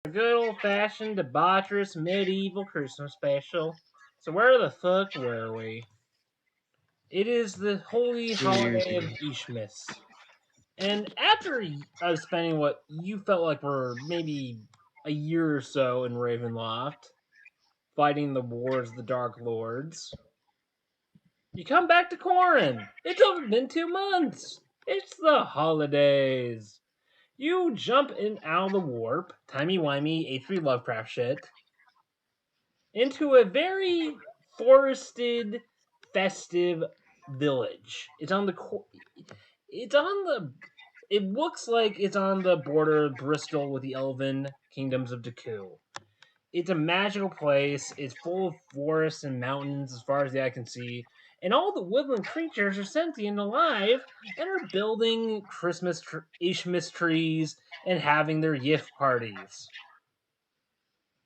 A good old-fashioned, debaucherous, medieval Christmas special. So where the fuck were we? It is the holy 2 years holiday of ago. Ishmis. And after spending what you felt like were maybe a year or so in Ravenloft, fighting the wars of the Dark Lords, you come back to Corin. It's only been 2 months. It's the holidays. You jump in out of the warp, timey-wimey, H.P. Lovecraft shit, into a very forested, festive village. It's on the. It looks like it's on the border of Bristol with the Elven kingdoms of Deku. It's a magical place. It's full of forests and mountains as far as the eye can see. And all the woodland creatures are sentient and alive and are building Ishmis trees and having their Yif parties.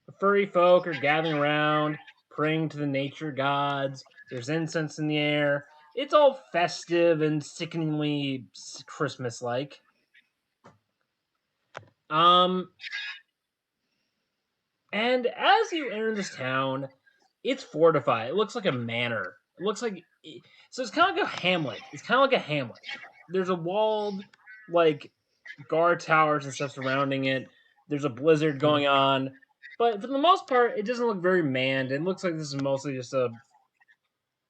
The furry folk are gathering around, praying to the nature gods. There's incense in the air. It's all festive and sickeningly Christmas-like. Um, and as you enter this town, it's fortified. It looks like a manor. It looks like so it's kind of like a hamlet. It's kind of like a hamlet. There's a walled like guard towers and stuff surrounding it. There's a blizzard going on, but for the most part, it doesn't look very manned. It looks like this is mostly just a.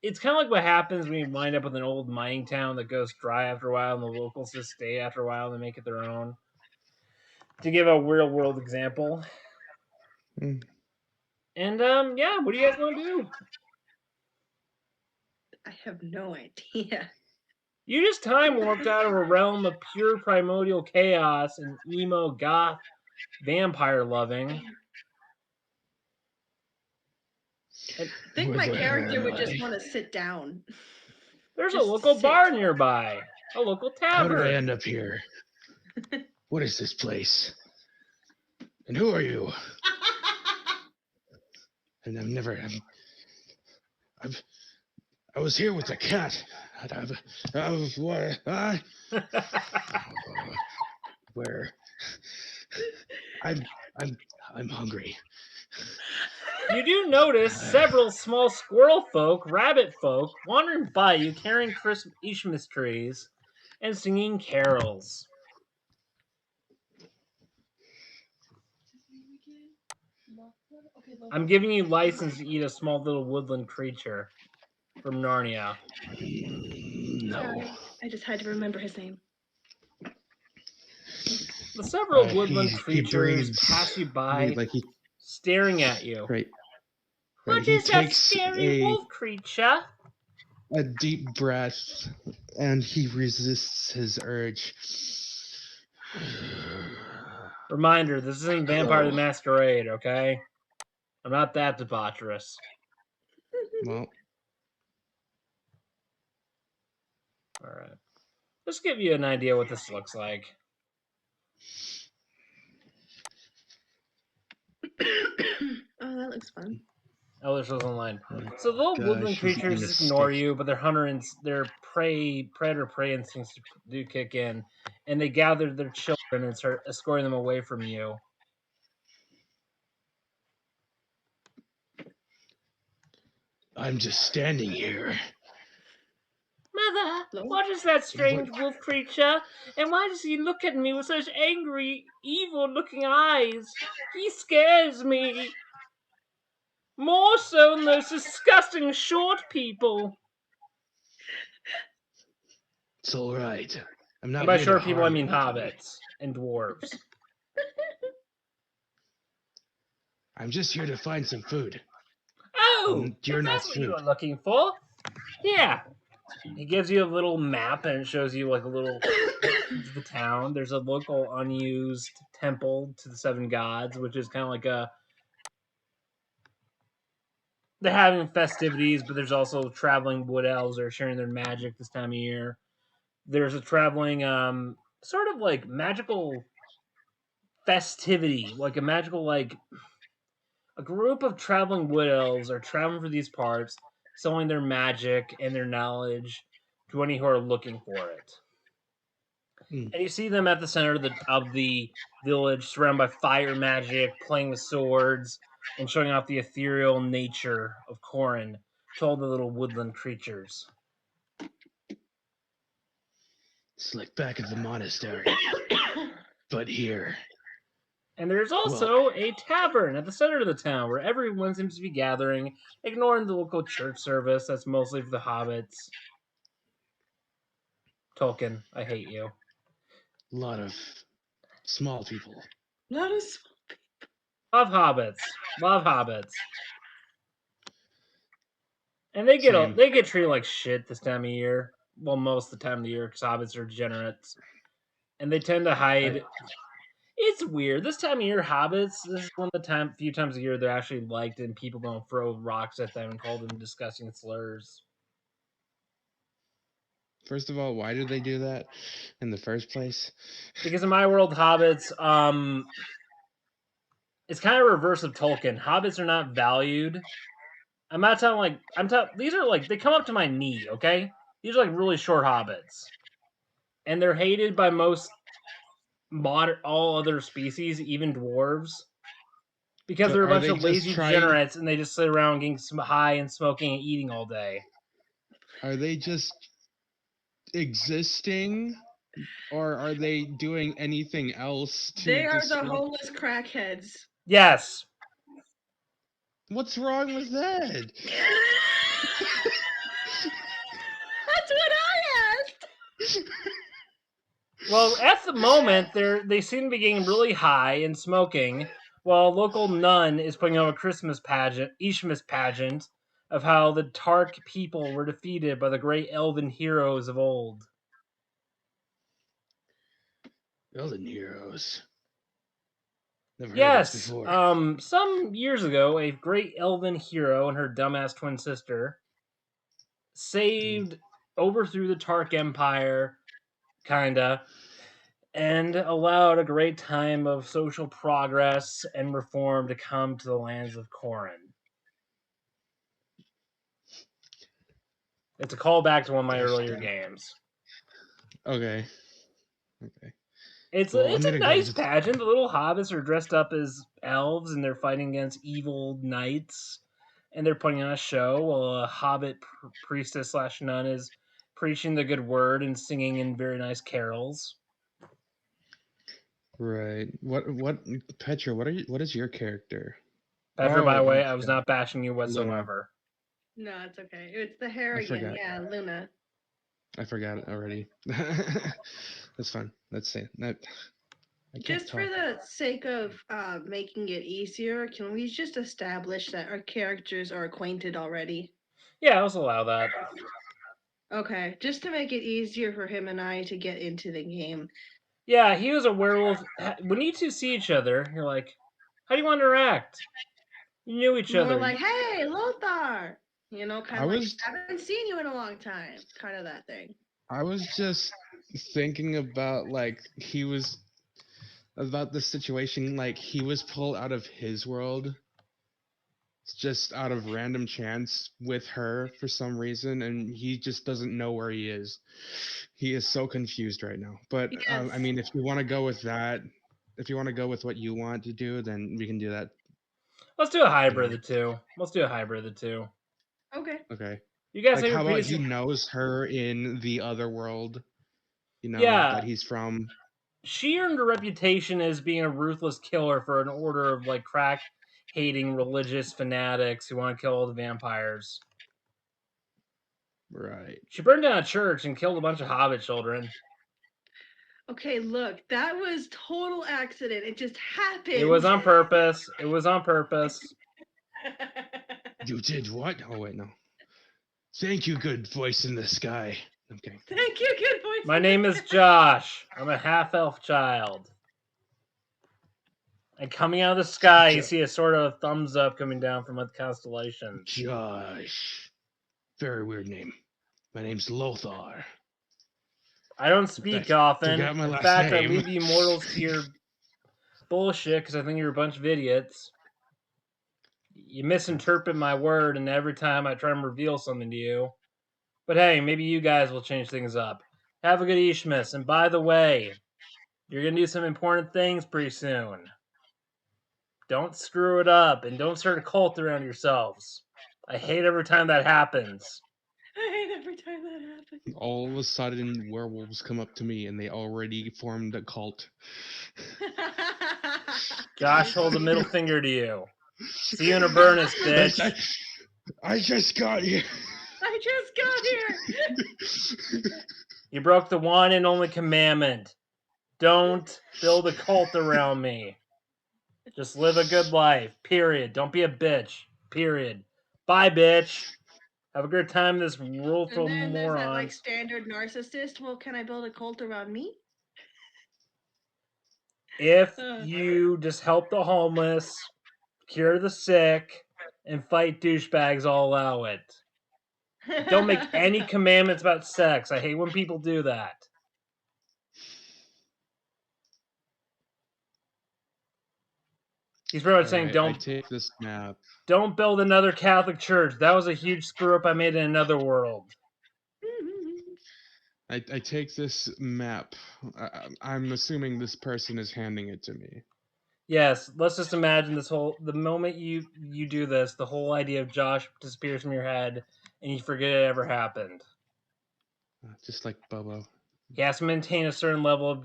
It's kind of like what happens when you wind up with an old mining town that goes dry after a while, and the locals just stay after a while and make it their own. To give a real world example, Mm. and yeah, what do you guys want to do? I have no idea. You just time warped out of a realm of pure primordial chaos and emo goth vampire loving. I think Where my the character hell would am just I? want to sit down. There's a Just local sit. bar nearby, a local How did I tavern. end up here? What is this place? And who are you? And I was here with the cat. Where? I'm hungry. You do notice several small squirrel folk, rabbit folk, wandering by you carrying Ishmis trees and singing carols. I'm giving you license to eat a small little woodland creature from Narnia. No. Sorry, I just had to remember his name. The several woodland He creatures breathes. pass you by, Like he staring at you. right. What He is that takes scary wolf creature? a deep breath, and he resists his urge. Reminder, this isn't Vampire the Masquerade, okay? I'm not that debaucherous. Well, Alright. Let's give you an idea what this looks like. Oh, that looks fun. Oh, this was online. So the little gosh, woodland he's creatures eating a just ignore stick. you, but their predator prey instincts do kick in, and they gather their children and start escorting them away from you. I'm just standing here. Mother, Hello? what is that strange wolf creature? And why does he look at me with such angry, evil-looking eyes? He scares me. More so than those disgusting short people. It's all right. I'm not And by here to short people, I harm mean anybody. hobbits and dwarves. I'm just here to find some food. Oh, You're if not that's what you food. were looking for. Yeah. He gives you a little map and it shows you like a little of the town. There's a local unused temple to the seven gods, which is kind of like a. They're having festivities, but there's also traveling wood elves that are sharing their magic this time of year. There's a traveling, sort of like magical festivity, like a magical like a group of traveling wood elves are traveling for these parts, selling their magic and their knowledge to any who are looking for it. And you see them at the center of the village, surrounded by fire magic, playing with swords, and showing off the ethereal nature of Corin to all the little woodland creatures. It's like back at the monastery, but here. And there's also a tavern at the center of the town where everyone seems to be gathering, ignoring the local church service that's mostly for the hobbits. Tolkien, I hate you. A lot of small people. Not a Love hobbits. Love hobbits. And they Same. get treated like shit this time of year. Well, most of the time of the year, because hobbits are degenerates. And they tend to hide. It's weird. This time of year, hobbits, this is one of the few times a year they're actually liked and people don't throw rocks at them and call them disgusting slurs. First of all, why did they do that in the first place? Because in my world, hobbits, it's kind of reverse of Tolkien. Hobbits are not valued. I'm not talking these are like, they come up to my knee, okay? These are like really short hobbits. And they're hated by most all other species, even dwarves. Because But they're a are bunch they of just lazy trying- degenerates and they just sit around getting high and smoking and eating all day. Are they just existing, or are they doing anything else to They are the disrupt- homeless crackheads. Yes. What's wrong with that? That's what I asked. Well, at the moment, they seem to be getting really high and smoking, while a local nun is putting on a Christmas pageant of how the Tark people were defeated by the great elven heroes of old. Elven heroes. Never heard Yes, this before. some years ago, a great elven hero and her dumbass twin sister overthrew the Tark Empire, kinda, and allowed a great time of social progress and reform to come to the lands of Corin. It's a callback to one of my earlier games. Okay. It's Well, I'm a gonna go nice just- pageant. The little hobbits are dressed up as elves and they're fighting against evil knights. And they're putting on a show while a hobbit priestess / nun is preaching the good word and singing in very nice carols. Right. What Petra, what is your character? Petra, by the way, I was okay. not bashing you whatsoever. No, it's okay. It's the Harrigan. forgot. Yeah, Luna. I forgot it already. That's fine. Let's say that. I can't Just for talk. the sake of making it easier, can we just establish that our characters are acquainted already? Yeah, let's allow that. Okay, just to make it easier for him and I to get into the game. Yeah, he was a werewolf. When you two see each other, you're like, how do you want to interact? You knew each More other. like, hey, Lothar! You know, kind I of like, was- haven't seen you in a long time. Kind of that thing. I was just thinking about about the situation, like he was pulled out of his world just out of random chance with her for some reason, and he just doesn't know where he is. He is so confused right now. But I Yes. mean, if you want to go with that, if you want to go with what you want to do, then we can do that. Let's do a hybrid of the two. Let's do a hybrid of the two. Okay. Okay. You guys Like, have how your about previous... he knows her in the other world? You know, Yeah. that he's from. She earned a reputation as being a ruthless killer for an order of like crack-hating religious fanatics who want to kill all the vampires. Right. She burned down a church and killed a bunch of hobbit children. Okay, look, that was total accident. It just happened. It was on purpose. It was on purpose. You did what? Oh wait, no. Thank you, good voice in the sky. I'm kidding. Thank you, good voice. My name is Josh. I'm a half-elf child. And coming out of the sky, you see a sort of thumbs up coming down from the constellations. Josh. Very weird name. My name's Lothar. I don't speak Fact, often. forgot my In last fact, I name. leave you mortals to your bullshit because I think you're a bunch of idiots. You misinterpret my word, and every time I try and reveal something to you. But hey, maybe you guys will change things up. Have a good Ishmas. And by the way, you're going to do some important things pretty soon. Don't screw it up and don't start a cult around yourselves. I hate every time that happens. I hate every time that happens. All of a sudden, werewolves come up to me and they already formed a cult. Josh, hold the middle finger to you. See you in a Burnus, bitch. I just got here. I just got here. You broke the one and only commandment. Don't build a cult around me. Just live a good life. Period. Don't be a bitch. Period. Bye, bitch. Have a good time in this world full of And then there's that like morons. standard narcissist. Well, can I build a cult around me? If you just help the homeless, cure the sick, and fight douchebags, I'll allow it. Don't make any commandments about sex. I hate when people do that. He's pretty much saying, I take this map. Don't build another Catholic church. That was a huge screw up I made in another world. I take this map. I'm assuming this person is handing it to me. Yes, let's just imagine the moment you do this, the whole idea of Josh disappears from your head and you forget it ever happened. Just like Bobo. He has to maintain a certain level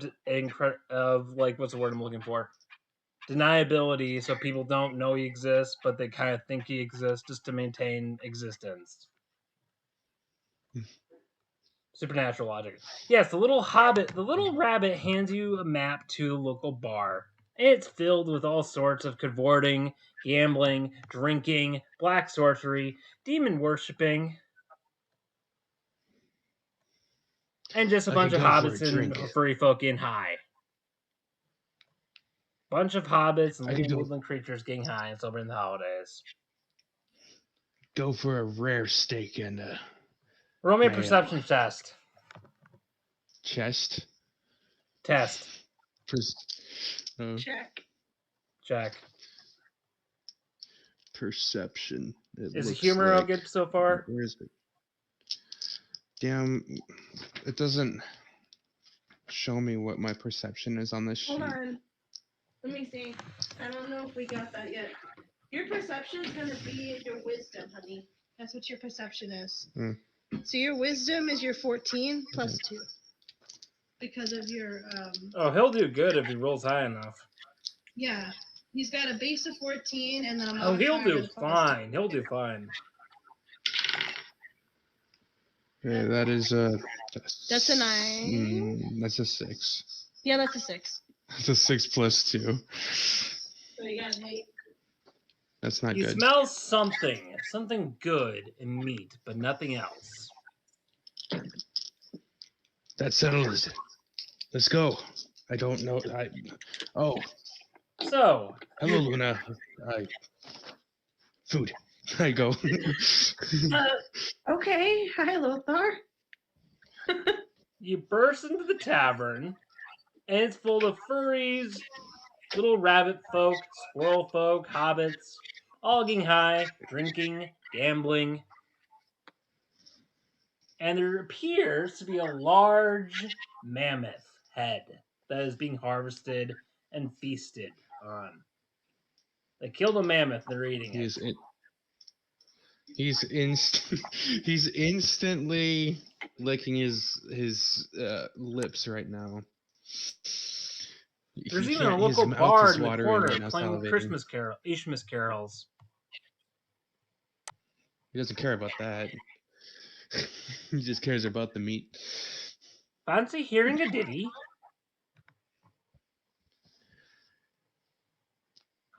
of like, what's the word I'm looking for? Deniability, so people don't know he exists, but they kind of think he exists just to maintain existence. Supernatural logic. Yes, the little rabbit hands you a map to the local bar. It's filled with all sorts of cavorting, gambling, drinking, black sorcery, demon worshipping, and just a bunch of hobbits and furry folk in high. Bunch of hobbits and little woodland creatures getting high and celebrating the holidays. Go for a rare steak and roll me a perception test. Chest? Test. Check. Perception. Is the humor all good so far? Where is it? Damn, it doesn't show me what my perception is on this sheet. Hold on. Let me see. I don't know if we got that yet. Your perception is going to be your wisdom, honey. That's what your perception is. So your wisdom is your 14 plus 2. Because of your... Oh, he'll do good if he rolls high enough. Yeah. He's got a base of 14 and then a he'll do fine. He'll do fine. Okay, that is that's a 9. That's a 6. Yeah, that's a 6. That's a 6 plus 2. So you got an 8. That's not good. He smells something good in meat, but nothing else. That settles it. Let's go. I don't know. So. Hello, Luna. Food. I go. Okay. Hi, Lothar. You burst into the tavern, and it's full of furries, little rabbit folk, squirrel folk, hobbits, all getting high, drinking, gambling. And there appears to be a large mammoth head that is being harvested and feasted on. They killed a mammoth, they're eating it. He's instantly licking his lips right now. There's even a local bard in the corner playing Ishmas carols. He doesn't care about that. He just cares about the meat. Fancy hearing a ditty?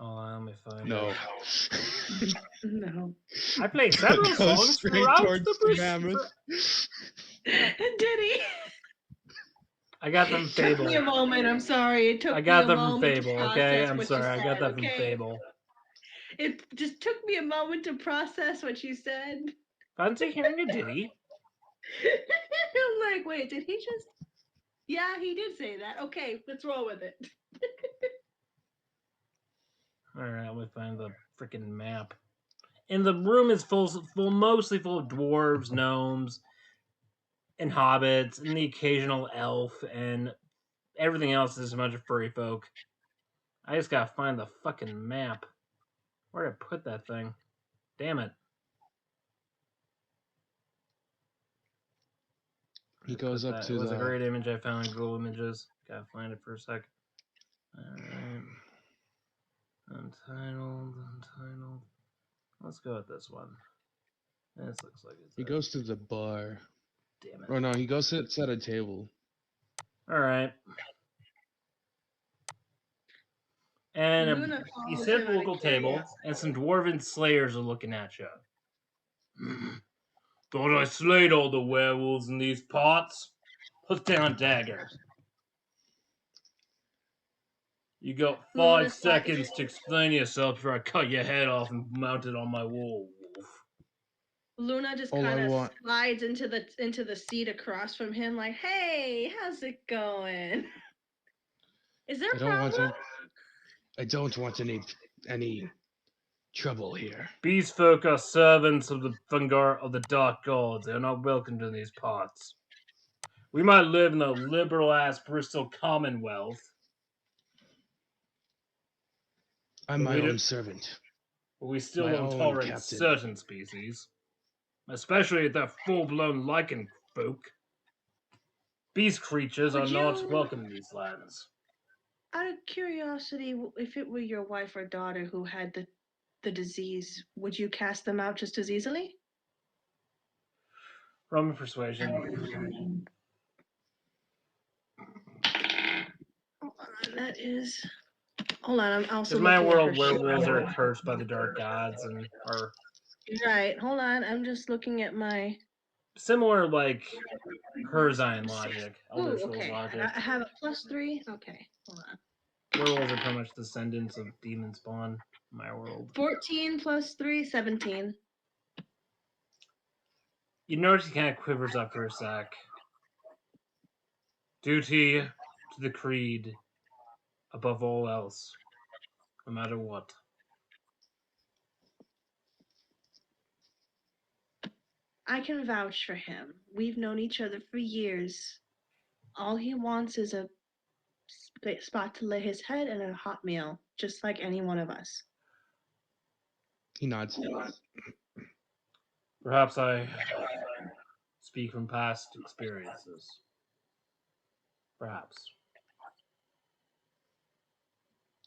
Oh, let me find it. No. I play several songs throughout the mammoth. Ditty. I got them from Fable. It took me a moment. I'm sorry. It took I got me a them from moment Fable. To okay, I'm sorry. said, I got that from Fable. It just took me a moment to process what you said. Fancy hearing a ditty? I'm like, wait, did he just? Yeah, he did say that. Okay, let's roll with it. All right, let me find the freaking map. And the room is mostly full of dwarves, gnomes, and hobbits and the occasional elf and everything else is a bunch of furry folk. I just gotta find the fucking map. Where did I put that thing? Damn it. He goes up to It was the... a great image I found in Google Images. Gotta find it for a sec. Alright. Untitled. Let's go with this one. This looks like it's... He goes to the bar. Damn it. Oh no, he goes sits at a table. Alright. And Luna you follows sit at him the out of local table, curiosity. and some dwarven slayers are looking at you. Thought I slayed all the werewolves in these parts. Put down dagger. You got 5 Luna seconds to explain yourself before I cut your head off and mount it on my wall, wolf. Luna just All I kind of want- slides into the seat across from him, like, "Hey, how's it going? Is there a problem?" I don't want any trouble here. Beast folk are servants of the Fungar of the Dark Gods. They are not welcomed in these parts. We might live in a liberal-ass Bristol Commonwealth. I'm But my we own don't- servant. But we still My don't own tolerate captain. certain species. Especially if they're full-blown lichen folk. Beast creatures Would are not you- welcome in these lands. Out of curiosity, if it were your wife or daughter who had the disease, would you cast them out just as easily? Roman persuasion. That is. Hold on, I'm also. In my looking at world, her werewolves show. are cursed by the dark gods and are Right, hold on. I'm just looking at my. similar, like Herzian logic, Elder Ooh, Scrolls okay. logic. I have a +3. Okay, hold on. Werewolves are pretty much descendants of demon spawn in my world. 14 + 3, 17. You notice he kind of quivers up for a sec. Duty to the creed above all else, no matter what. I can vouch for him. We've known each other for years. All he wants is a spot to lay his head and a hot meal, just like any one of us. He nods. Perhaps I speak from past experiences. Perhaps.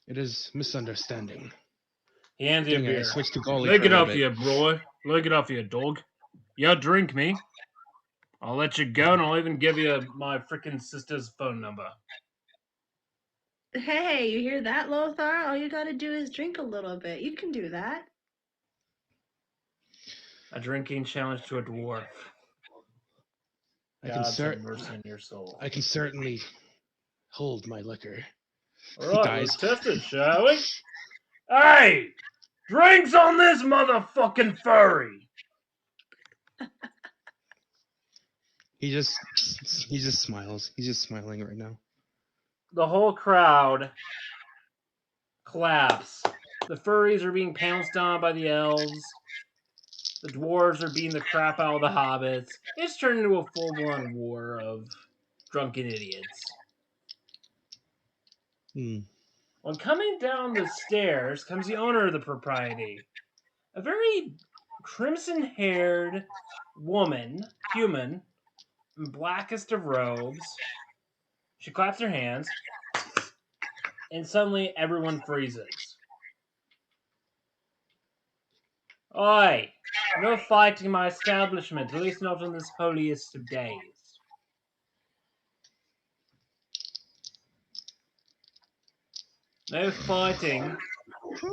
It is misunderstanding. He hands you a Dang it, I beer. switched to goalie Leg for a it little off bit. you, boy. Leg it off you, dog. You drink me. I'll let you go, and I'll even give you my freaking sister's phone number. Hey, you hear that, Lothar? All you gotta do is drink a little bit. You can do that. A drinking challenge to a dwarf. I can God's have mercy on your soul. I can certainly hold my liquor. Alright, Dies. let's test it, shall we? Hey! Drinks on this motherfucking furry! He just smiles. He's just smiling right now. The whole crowd claps. The furries are being pounced on by the elves. The dwarves are beating the crap out of the hobbits. It's turned into a full-blown war of drunken idiots. When coming down the stairs comes the owner of the propriety. A very crimson-haired human, in blackest of robes. She claps her hands, and suddenly everyone freezes. Oi! No fighting in my establishment, at least not on this holiest of days. No fighting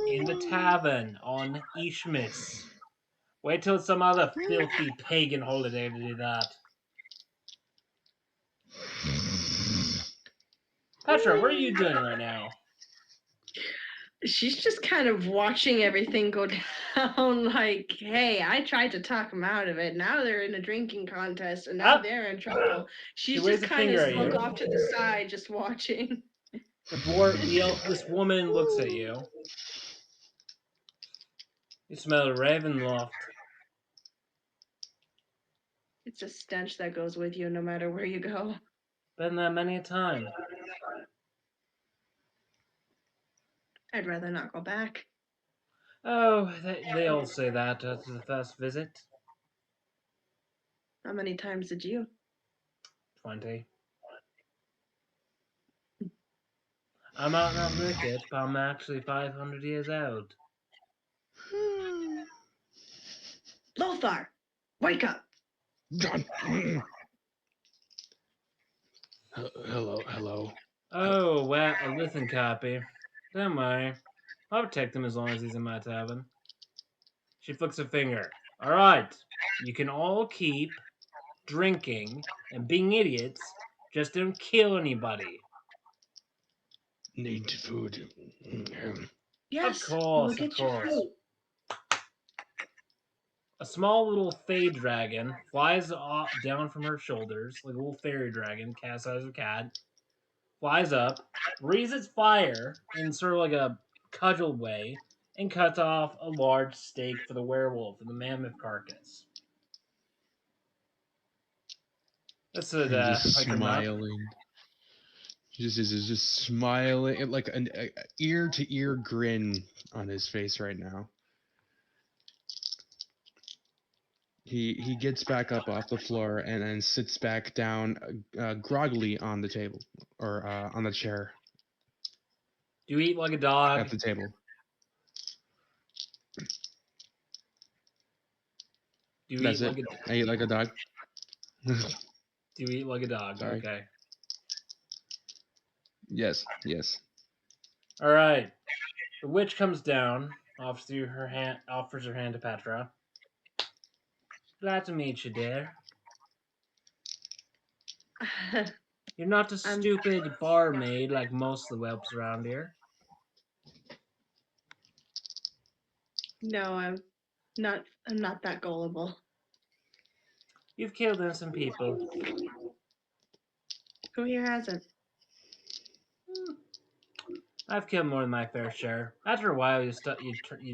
in the tavern on Ishmis. Wait till some other filthy pagan holiday to do that. Petra, what are you doing right now? She's just kind of watching everything go down like, hey, I tried to talk them out of it. Now they're in a drinking contest and now they're in trouble. She's waves just a kind finger of at look you. off to the side, just watching. This woman looks at you. You smell Ravenloft. It's a stench that goes with you no matter where you go. Been there many a time. I'd rather not go back. Oh, they all say that after the first visit. How many times did you? 20. I might not look it, but I'm actually 500 years old. Lothar, wake up! Hello. Oh, well, a listen, copy. Don't worry. I'll protect him as long as he's in my tavern. She flicks a finger. Alright, you can all keep drinking and being idiots. Just don't kill anybody. Need food. Yes, Of course, we'll of get you course. food. A small little fey dragon flies down from her shoulders, like a little fairy dragon, cat size of cat. Flies up, breathes its fire in sort of like a cudgel way, and cuts off a large steak for the werewolf and the mammoth carcass. That's And just like enough. smiling. Just smiling, like an ear to ear grin on his face right now. He gets back up off the floor and then sits back down groggily on the table or on the chair Do you eat like a dog? at the table. Do you That's eat it. like I eat like a dog. Do you eat like a dog? Sorry. Okay. Yes. All right. The witch comes down, offers her hand to Petra. Glad to meet you, dear. You're not a stupid barmaid like most of the whelps around here. No, I'm not that gullible. You've killed innocent people. Who here hasn't? I've killed more than my fair share. After a while, you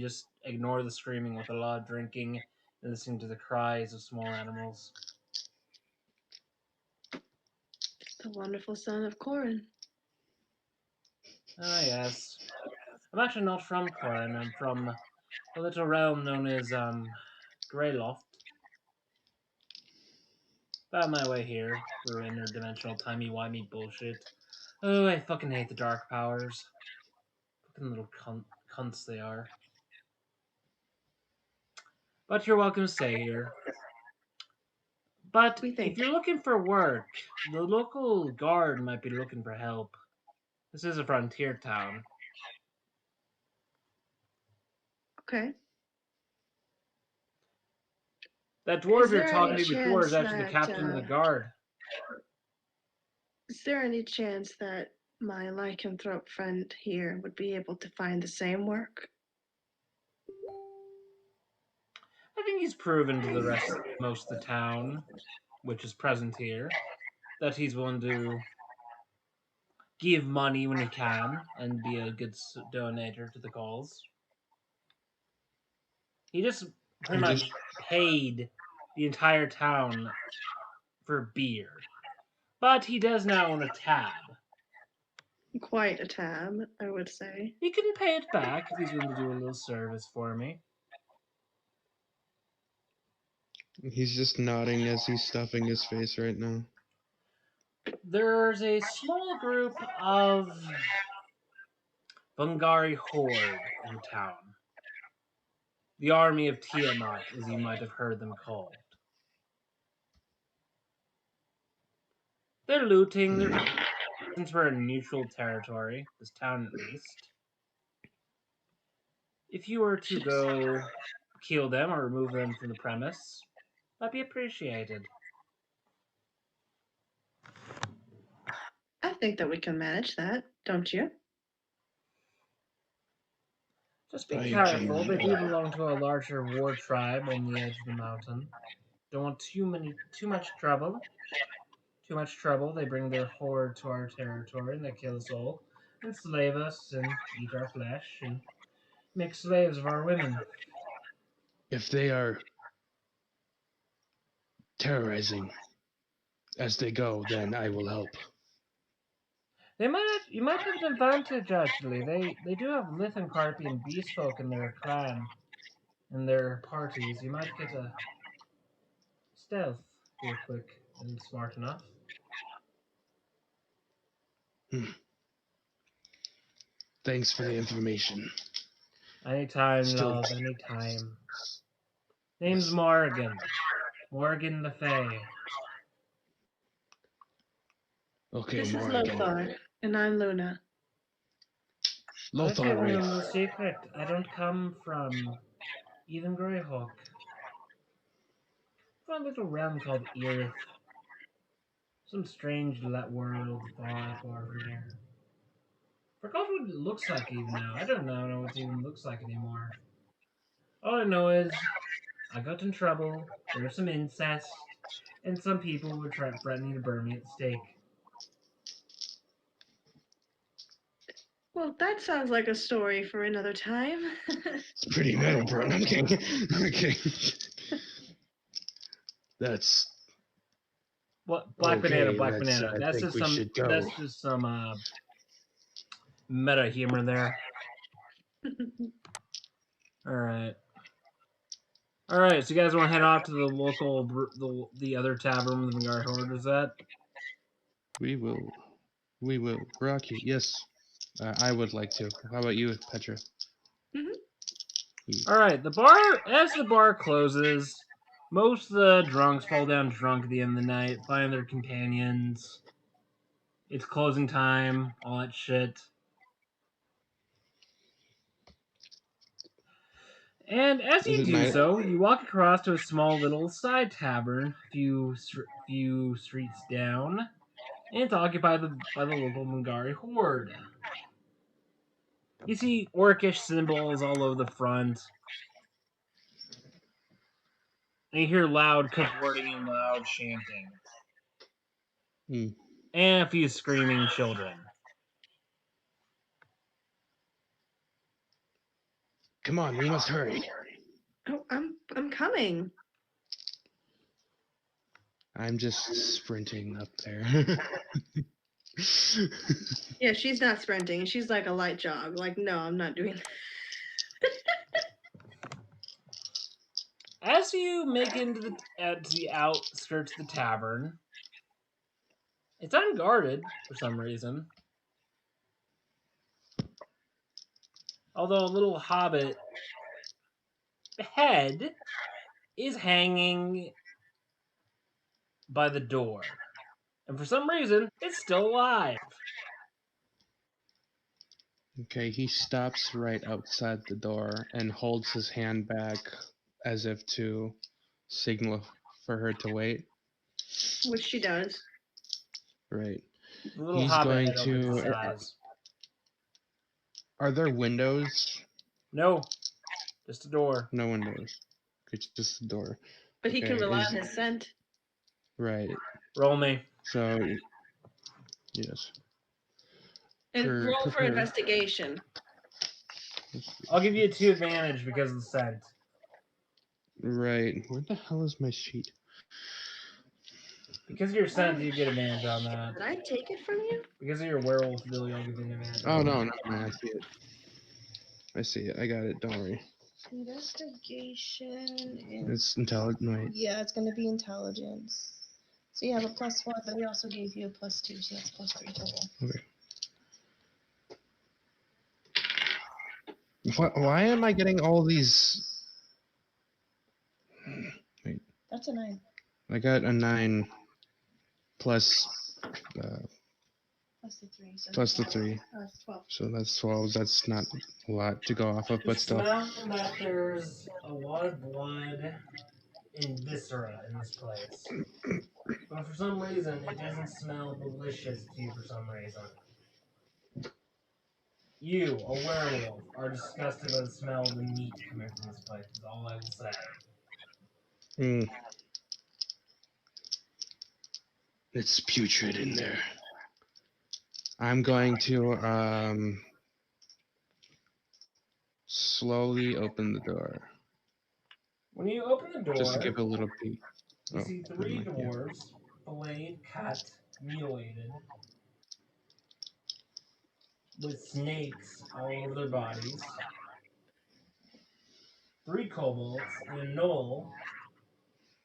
just ignore the screaming with a lot of drinking and listening to the cries of small animals. The wonderful son of Corin. Ah, yes. I'm actually not from Corin. I'm from a little realm known as Greyloft. Found my way here through interdimensional timey-wimey bullshit. Oh, I fucking hate the dark powers. Fucking little cunts they are. But you're welcome to stay here. But if you're looking for work, the local guard might be looking for help. This is a frontier town. Okay. That dwarf you're there talking any to before is chance actually the that, captain of the guard. Is there any chance that my lycanthrope friend here would be able to find the same work? I think he's proven to the most of the town, which is present here, that he's willing to give money when he can and be a good donator to the cause. He just pretty much paid the entire town for beer. But he does now own a tab. Quite a tab, I would say. He can pay it back if he's willing to do a little service for me. He's just nodding as he's stuffing his face right now. There's a small group of Bungari horde in town. The army of Tiamat, as you might have heard them called. They're looting. Since we're in neutral territory, this town at least. If you were to go kill them or remove them from the premise, that'd be appreciated. I think that we can manage that, don't you? Just be careful. They do belong to a larger war tribe on the edge of the mountain. Don't want too much trouble. Too much trouble. They bring their horde to our territory and they kill us all, enslave us and eat our flesh and make slaves of our women. If they are terrorizing as they go, then I will help. You might have an advantage actually. They do have Lithencarpian beast folk in their clan, in their parties. You might get a stealth real quick and smart enough. Thanks for the information. Anytime, Still- love, anytime. Name's Morgan. Morgan the Fae. Okay, This is Morgan. Lothar, and I'm Luna. I've Lothar given Wraith. them the secret. I don't come from even Greyhawk. From a little realm called Earth. Some strange world far, far from here. Forgot what it looks like even now. I don't know what it even looks like anymore. All I know is I got in trouble, there was some incest, and some people were threatening to burn me at the stake. Well, that sounds like a story for another time. It's pretty metal, bro. I'm kidding. Okay. That's What Black okay, Banana, Black that's, Banana. I That's think just we some should go. that's just some meta humor there. Alright. Alright, so you guys want to head off to the local the other tavern the Vanguard Horde is at? We will. Rocky, yes. I would like to. How about you, Petra? Alright, as the bar closes, most of the drunks fall down drunk at the end of the night, find their companions. It's closing time, all that shit. And as you do so, you walk across to a small little side tavern, few streets down, and it's occupied by the local Mungari horde. You see orcish symbols all over the front, and you hear loud cavorting and loud chanting, and a few screaming children. Come on, we must hurry. Oh, I'm coming. I'm just sprinting up there. Yeah, she's not sprinting. She's like a light jog. Like, no, I'm not doing that. As you make into the outskirts of the tavern, it's unguarded for some reason. Although a little hobbit head is hanging by the door. And for some reason, it's still alive. Okay, he stops right outside the door and holds his hand back as if to signal for her to wait. Which she does. Right. The little He's hobbit going head opens his to. eyes. Are there windows? No, just a door. No windows. It's just a door. But he can rely on his scent. Right. Roll me. So, yes. And roll for prepare. investigation. I'll give you a 2 advantage because of the scent. Right. Where the hell is my sheet? Because of your scent, you get advantage on that. Did I take it from you? Because of your werewolf ability, I'll give you an advantage. Oh, no, I see it. I see it. I got it. Don't worry. Investigation. It's intelligent. Right. Yeah, it's going to be intelligence. So you have a +1, but we also gave you a +2, so that's +3 total. Okay. Why am I getting all these? Wait. That's a 9. I got a 9 plus Plus the 3. So plus the 3. That's 12. So that's 12. That's not a lot to go off of, but still. Smell that there's a lot of blood and viscera in this place. But for some reason, it doesn't smell delicious to you for some reason. You, a werewolf, are disgusted by the smell of the meat coming from this place, is all I will say. It's putrid in there. I'm going to slowly open the door. When you open the door, Just to give a little peek. You see never 3 mind, yeah. dwarves, filleted, cut, mutilated, with snakes all over their bodies. 3 kobolds and a gnoll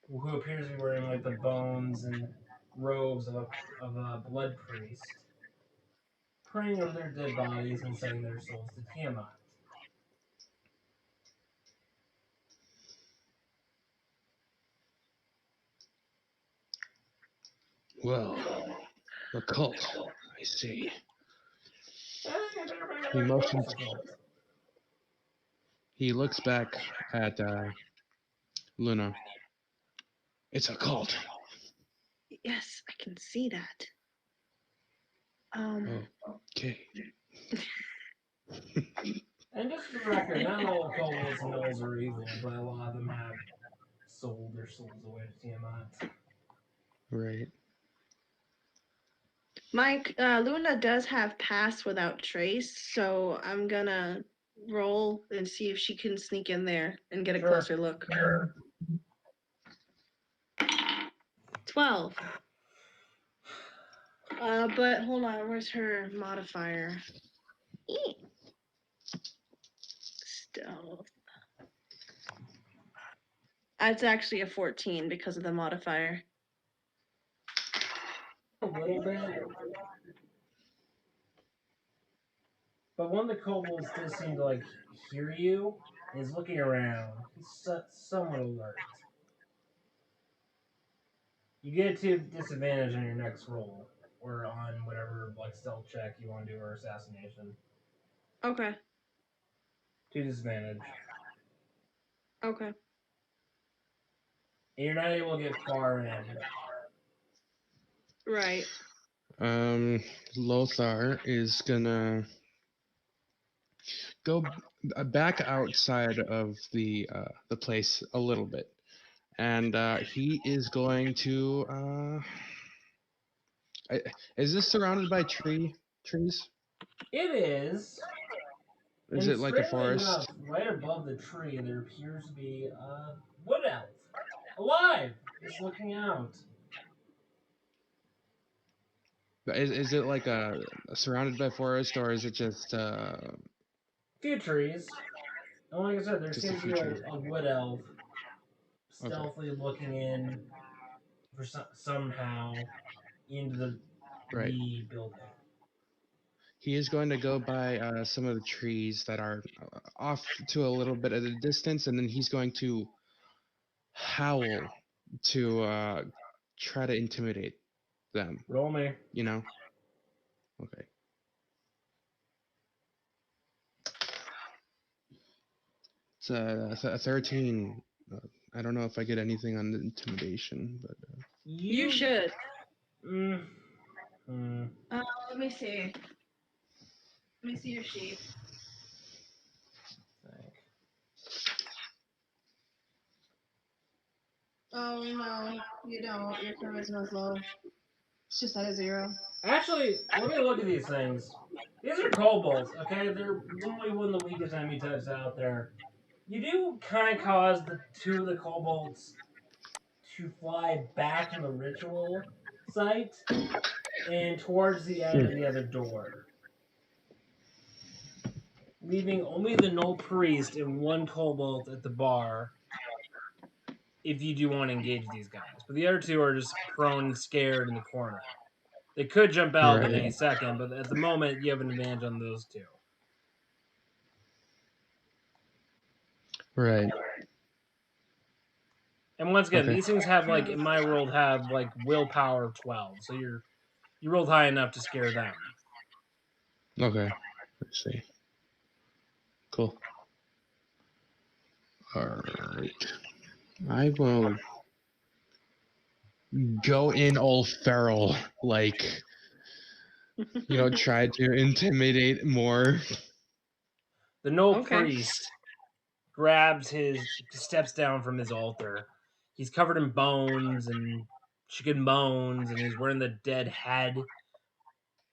who appears to be wearing like the bones and robes of a blood priest, praying over their dead bodies and sending their souls to Tiamat. Well, a cult, I see. He motions. He looks back at Luna. It's a cult. Yes, I can see that. Okay. And just for the record, not all kobolds and gnolls are evil, but a lot of them have sold their souls away to Tiamat. Right. Mike, Luna does have pass without trace, so I'm gonna roll and see if she can sneak in there and get a Sure. closer look. 12. But hold on, where's her modifier? Stealth. It's actually a 14 because of the modifier. A little bit. But one of the kobolds does seem to like hear you and is looking around. He's somewhat alert. You get to disadvantage on your next roll, or on whatever like stealth check you want to do or assassination. Okay. To disadvantage. Okay. And you're not able to get far in. Right. Lothar is gonna go back outside of the place a little bit, and he is going to. Is this surrounded by trees? It is. Is And it like a strangely forest? enough, right above the tree, there appears to be a wood elf. Alive! Just looking out. Is it like a surrounded by forest, or is it just Few trees. And like I said, there just a seems to few be trees? a wood elf Okay. stealthily looking in for somehow into Right. the building. He is going to go by some of the trees that are off to a little bit at a distance, and then he's going to howl to try to intimidate them. Roll me. You know? Okay. It's a 13. I don't know if I get anything on the intimidation, but You should. Mm. Let me see. Let me see your sheet. Oh no, you don't. Your charisma's low. It's just at a 0. Actually, let me look at these things. These are kobolds, okay? They're literally one of the weakest enemy types out there. You do kind of cause the 2 of the kobolds to fly back from the ritual site and towards the end of the other door, leaving only the Null Priest and 1 kobold at the bar if you do want to engage these guys. But the other 2 are just prone and scared in the corner. They could jump out at any second, but at the moment, you have an advantage on those 2. Right. And once again, Okay. these things have like in my world have like willpower of 12, so you rolled high enough to scare them. Okay. Let's see. Cool. All right. I will go in all feral, like, try to intimidate more. The Null Priest steps down from his altar. He's covered in bones and chicken bones, and he's wearing the dead head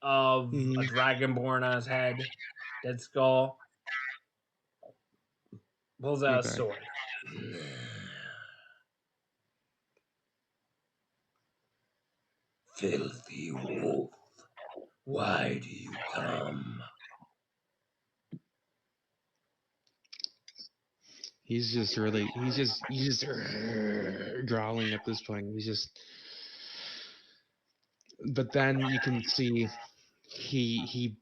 of a dragonborn on his head, dead skull. Pulls out a sword. Filthy wolf, why do you come? He's just growling at this point. But then you can see he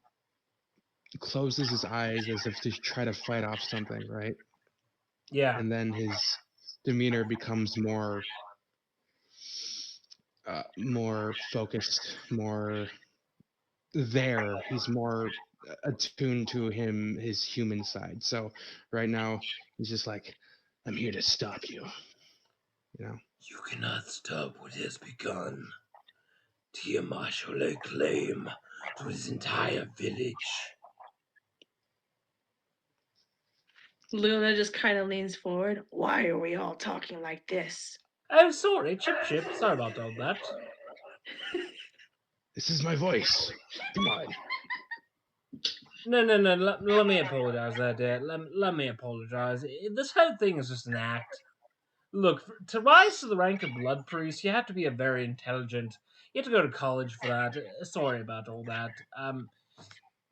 closes his eyes as if to try to fight off something, right? Yeah. And then his demeanor becomes more focused, more there. He's more attuned to his human side. So right now he's just like, I'm here to stop you. You know? You cannot stop what has begun. Tiamat will lay claim to his entire village. Luna just kind of leans forward. Why are we all talking like this? Oh, sorry, Chip. Sorry about all that. This is my voice. Come on. No. Let me apologize there, dear. Let me apologize. This whole thing is just an act. Look, to rise to the rank of blood priest, you have to be a very intelligent. You have to go to college for that. Sorry about all that. Okay,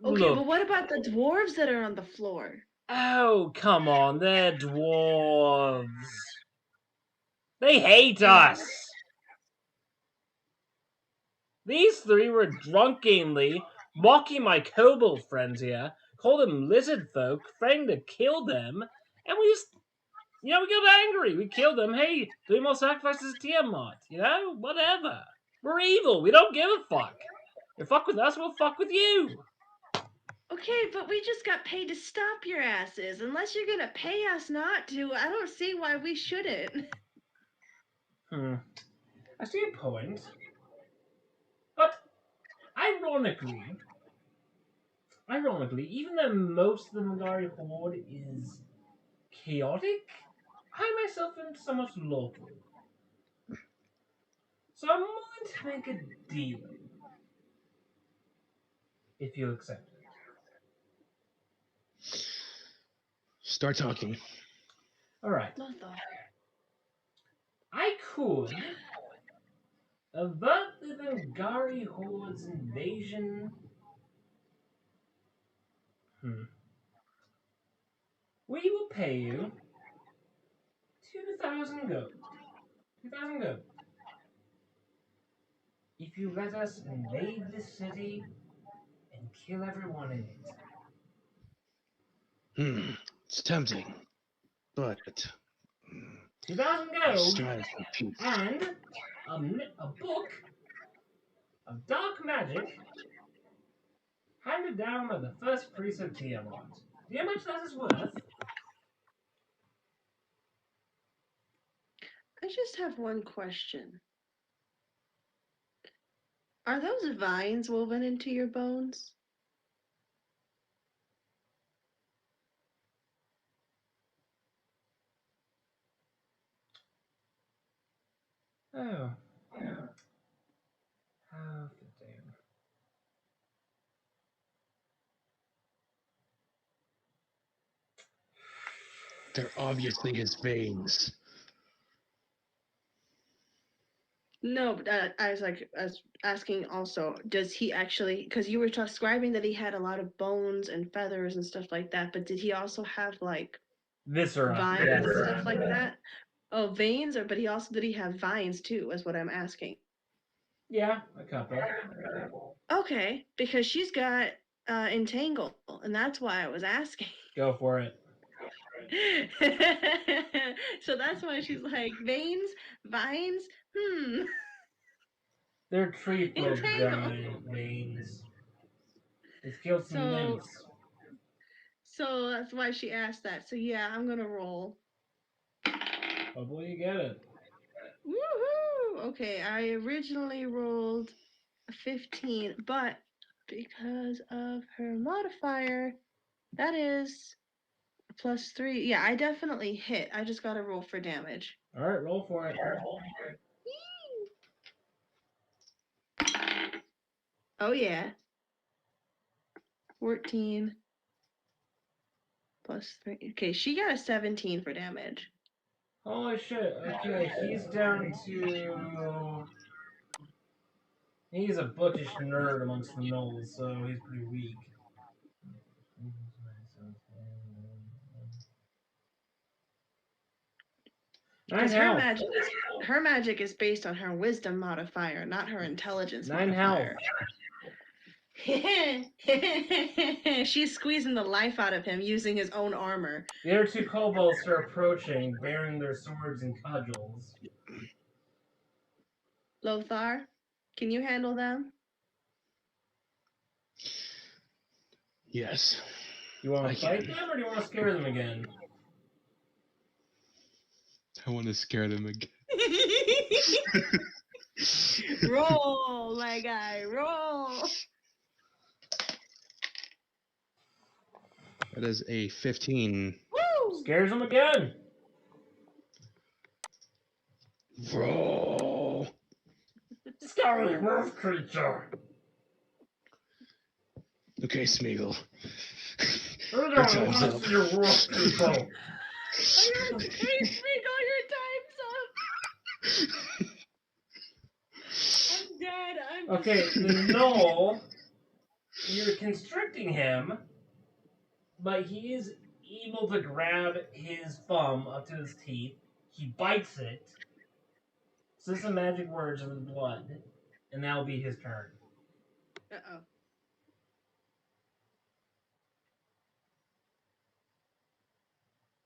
Look. but what about the dwarves that are on the floor? Oh, come on, they're dwarves. They hate us. These three were drunkenly mocking my kobold friends here, called them lizard folk, threatening to kill them, and we just, we got angry. We killed them. Hey, 3 more sacrifices to Tiamat. Whatever. We're evil. We don't give a fuck. You fuck with us, we'll fuck with you. Okay, but we just got paid to stop your asses. Unless you're gonna pay us not to, I don't see why we shouldn't. I see a point. But ironically, even though most of the Magari horde is chaotic, I myself am somewhat lawful. So I'm willing to make a deal. If you accept it. Start talking. Alright. I could avert the Vengari horde's invasion. We will pay you 2,000 gold. 2,000 gold. If you let us invade this city and kill everyone in it. It's tempting, but 2,000 I gold strive for peace. and a book of dark magic handed down by the first priest of Tiamat. Do you know how much that is worth? I just have one question. Are those vines woven into your bones? Oh. How fitting. They're obviously his veins. No, but I was asking also, does he actually, because you were describing that he had a lot of bones and feathers and stuff like that, but did he also have like Viscera. vines Yes. and stuff like that? Oh, veins, but did he have vines too, is what I'm asking. Yeah, a couple. Okay, because she's got entangle, and that's why I was asking. Go for it. So that's why she's like, veins, vines, They're tree folk entangle. veins. It's killed some nymphs. So that's why she asked that. So yeah, I'm gonna roll. Hopefully you get it. Woohoo! Okay, I originally rolled a 15, but because of her modifier, that is +3. Yeah, I definitely hit. I just gotta roll for damage. Alright, roll for it. Oh yeah. 14 +3. Okay, she got a 17 for damage. Holy shit. Okay, he's down to He's a bookish nerd amongst the gnolls, so he's pretty weak. Because her magic is based on her wisdom modifier, not her intelligence 9 modifier. health. She's squeezing the life out of him using his own armor. The other 2 kobolds are approaching, bearing their swords and cudgels. Lothar, can you handle them? Yes. You want to fight them, or do you want to scare them again? I want to scare them again. Roll, my guy, roll. That is a 15. Woo! Scares them again. Roll. Scary wolf creature. Okay, Smeagol. Your time's up. Your wolf people. Hey, Smeagol, your time's up. I'm dead. Okay, the gnoll, you're constricting him, but he is able to grab his thumb up to his teeth. He bites it, says some magic words over the blood, and that'll be his turn. Uh-oh.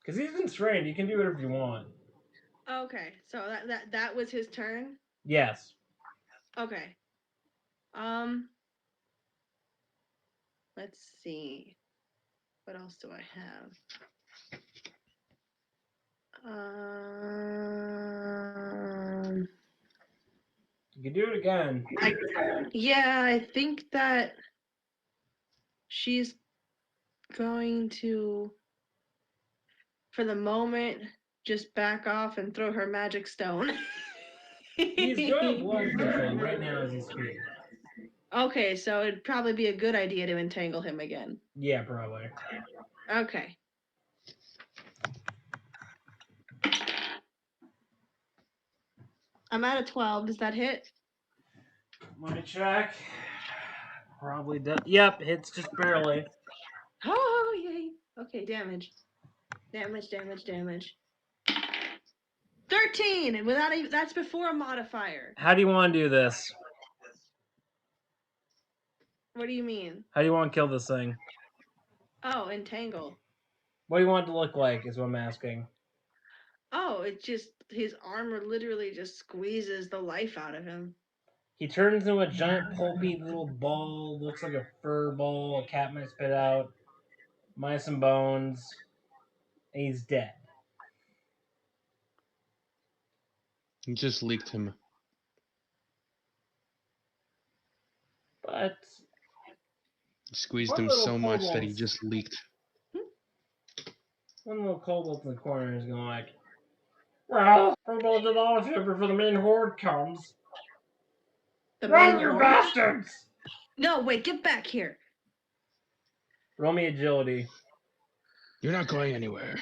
Because he's constrained, you can do whatever you want. Okay, so that was his turn? Yes. Okay. Let's see. What else do I have? You can do it again. Yeah, I think that she's going to, for the moment, just back off and throw her magic stone. He's doing blood ritual right now as he speaks. Okay, so it'd probably be a good idea to entangle him again. Yeah, probably. Okay. I'm at a 12. Does that hit? Let me check. Probably does. Yep, hits just barely. Oh, yay. Okay, damage. Damage. 13! Without that's before a modifier. How do you want to do this? What do you mean? How do you want to kill this thing? Oh, entangle. What do you want it to look like is what I'm asking. Oh, it just, his armor literally just squeezes the life out of him. He turns into a giant pulpy little ball, looks like a fur ball a cat might spit out, minus some bones, and he's dead. You just leaked him. But You squeezed One him little so much that he kobold's- just leaked. one little kobold in the corner is going like, well, kobold did all of you before the main horde comes. Run, you bastards! No, wait, get back here. Roll me agility. You're not going anywhere.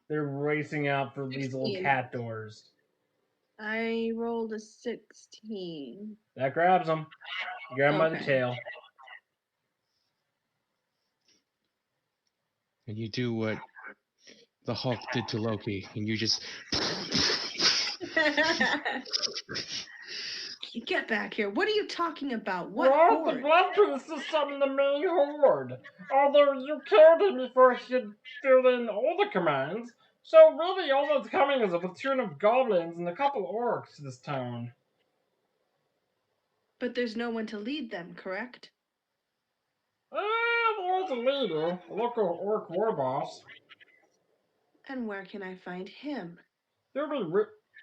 They're racing out for these little 16. cat doors. I rolled a 16. That grabs him. You grab him by the Okay. tail. And you do what the Hulk did to Loki, and you just Get back here. What are you talking about? What Well, the horde? blood priest is summoned the main horde. Although you killed him before he could fill in all the commands. So really all that's coming is a platoon of goblins and a couple orcs to this town. But there's no one to lead them, correct? There's a leader, a local orc war boss. And where can I find him? He'll be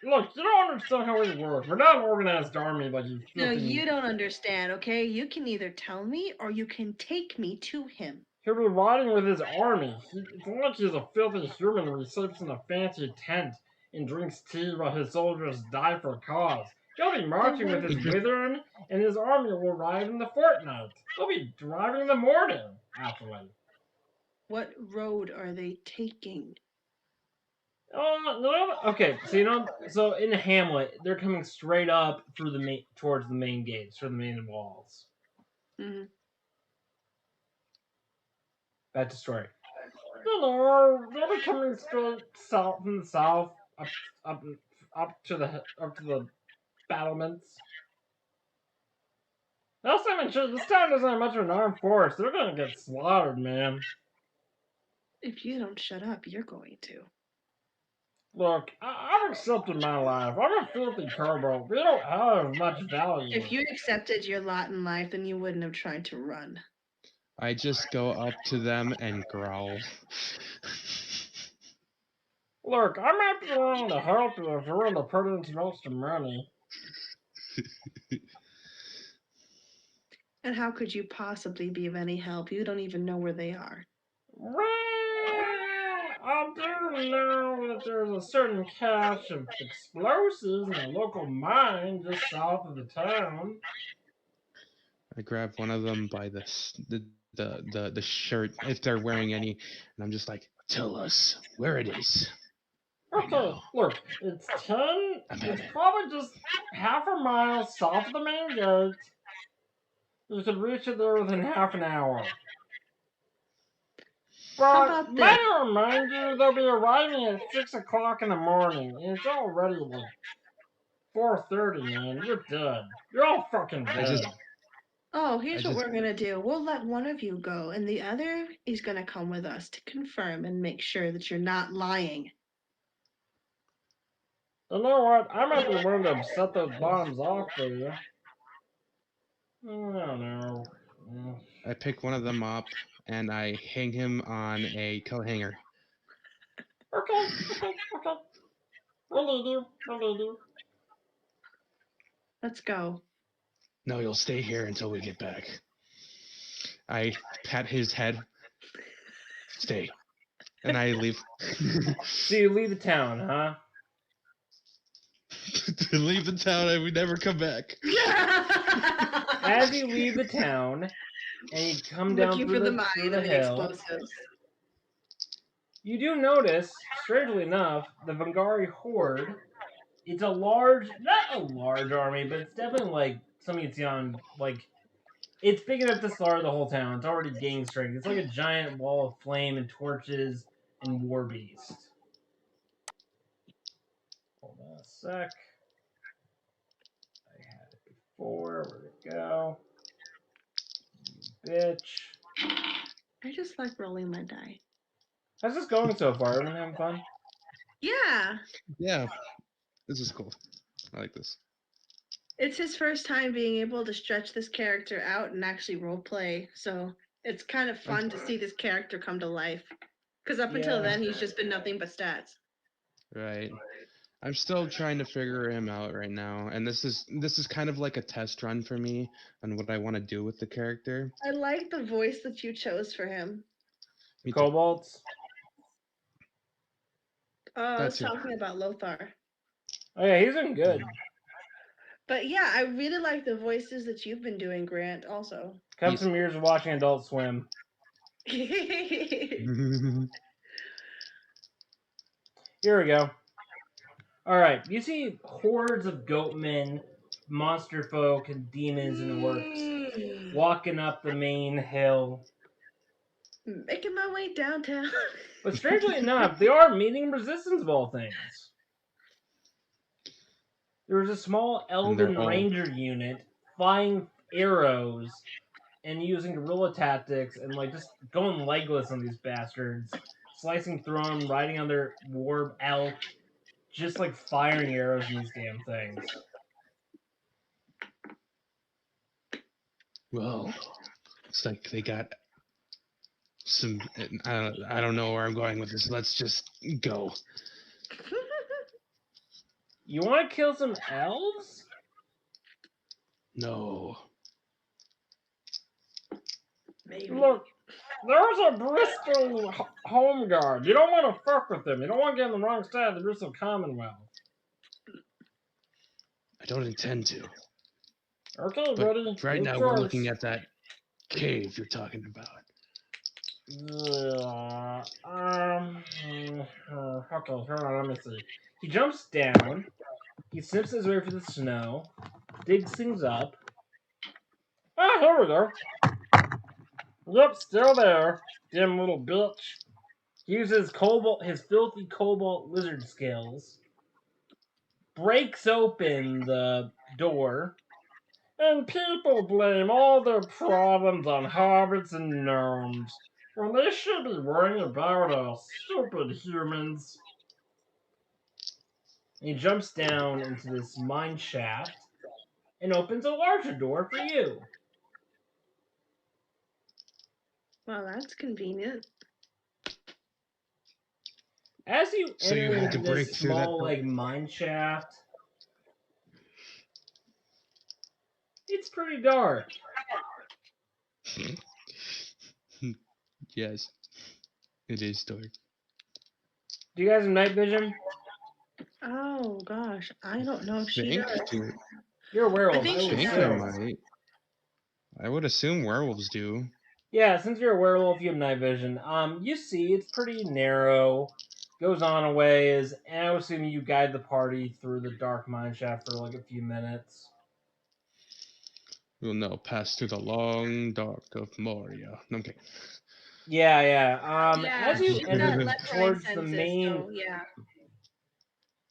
Look, you don't understand how we work. We're not an organized army like you No, filthy... you don't understand, okay? You can either tell me or you can take me to him. He'll be riding with his army. It's not like he's a filthy human who sleeps in a fancy tent and drinks tea while his soldiers die for a cause. He'll be marching with his withering, and his army will arrive in the fortnight. He'll be driving in the morning, actually. What road are they taking? No, okay, so in Hamlet, they're coming straight up through towards the main gates, through the main walls. Mhm. Back to story. No, they'll be coming straight south from the south, up, to the battlements. Also, I'm sure this town doesn't have much of an armed force. They're gonna get slaughtered, man. If you don't shut up, you're going to. Look, I've accepted my life. I'm a filthy cobalt. We don't have much value. If you accepted your lot in life, then you wouldn't have tried to run. I just go up to them and growl. Look, I might be willing to help you if you're in the president's most money. And how could you possibly be of any help? You don't even know where they are. Well, I do know that there's a certain cache of explosives in a local mine just south of the town. I grab one of them by the shirt, if they're wearing any, and I'm just like, tell us where it is. Okay, look, it's probably just half a mile south of the main gate. You could reach it there within half an hour. How But about may this? I remind you, they'll be arriving at 6 o'clock in the morning, and it's already like 4:30, man. You're dead. You're all fucking I dead. just Oh, here's I what just we're gonna do. We'll let one of you go, and the other is gonna come with us to confirm and make sure that you're not lying. You know what? I might be willing to set those bombs off for you. I don't know. I pick one of them up and I hang him on a coat hanger. Okay. We'll leave you. Let's go. No, you'll stay here until we get back. I pat his head. Stay. And I leave. So you leave the town, huh? To leave the town and we never come back. As you leave the town, and you come down Looking through for the the mine and the hill, explosives. you do notice, strangely enough, the Vangari horde. It's a large, not a large army, but it's definitely like something you'd see on, like, it's big enough to slaughter the whole town. It's already gaining strength. It's like a giant wall of flame and torches and war beast. Hold on a sec. I had it before. Where'd it go? You bitch. I just like rolling my die. How's this going so far? Everyone having fun? Yeah. Yeah. This is cool. I like this. It's his first time being able to stretch this character out and actually role play, so it's kind of fun to see this character come to life. Because up until then, he's just been nothing but stats. Right. I'm still trying to figure him out right now, and this is kind of like a test run for me on what I want to do with the character. I like the voice that you chose for him. Me too. Kobolds? Oh, I was That too. talking about Lothar. Oh yeah, he's been good. But yeah, I really like the voices that you've been doing, Grant, also. Comes from years of watching Adult Swim. Here we go. Alright, you see hordes of goatmen, monster folk, and demons and orcs walking up the main hill. Making my way downtown. But strangely enough, they are meeting resistance of all things. There was a small elven ranger unit flying arrows and using guerrilla tactics and like just going legless on these bastards, slicing through them, riding on their war elk, just like firing arrows in these damn things. Well, it's like they got some. I don't know where I'm going with this. Let's just go. You want to kill some elves? No. Maybe. Look, there's a Bristol home guard. You don't want to fuck with them. You don't want to get on the wrong side of the Bristol Commonwealth. I don't intend to. Okay, But buddy. right no now choice. we're looking at that cave you're talking about. Yeah. Okay, hold on, let me see. He jumps down. He sniffs his way through the snow. Digs things up. Ah, here we go. Yep, still there. Dim little bitch. He uses his filthy cobalt lizard scales. Breaks open the door. And people blame all their problems on hobbits and gnomes, when they should be worrying about us, stupid humans. And he jumps down into this mine shaft and opens a larger door for you. Well, that's convenient. As you So you enter had to break this through that small, door. like, mine shaft, it's pretty dark. Yes, it is dark. Do you guys have night vision? Oh gosh, I don't know if she Think, does. dude. You're a werewolf, think I she would Think does. I assume. might. I would assume werewolves do. Yeah, since you're a werewolf, you have night vision. You see, it's pretty narrow. Goes on a ways, and I would assume you guide the party through the dark mine shaft for like a few minutes. We'll now pass through the long dark of Moria. Okay. Yeah, yeah. Yeah, As you she's got enter leprine towards the senses, main, so yeah.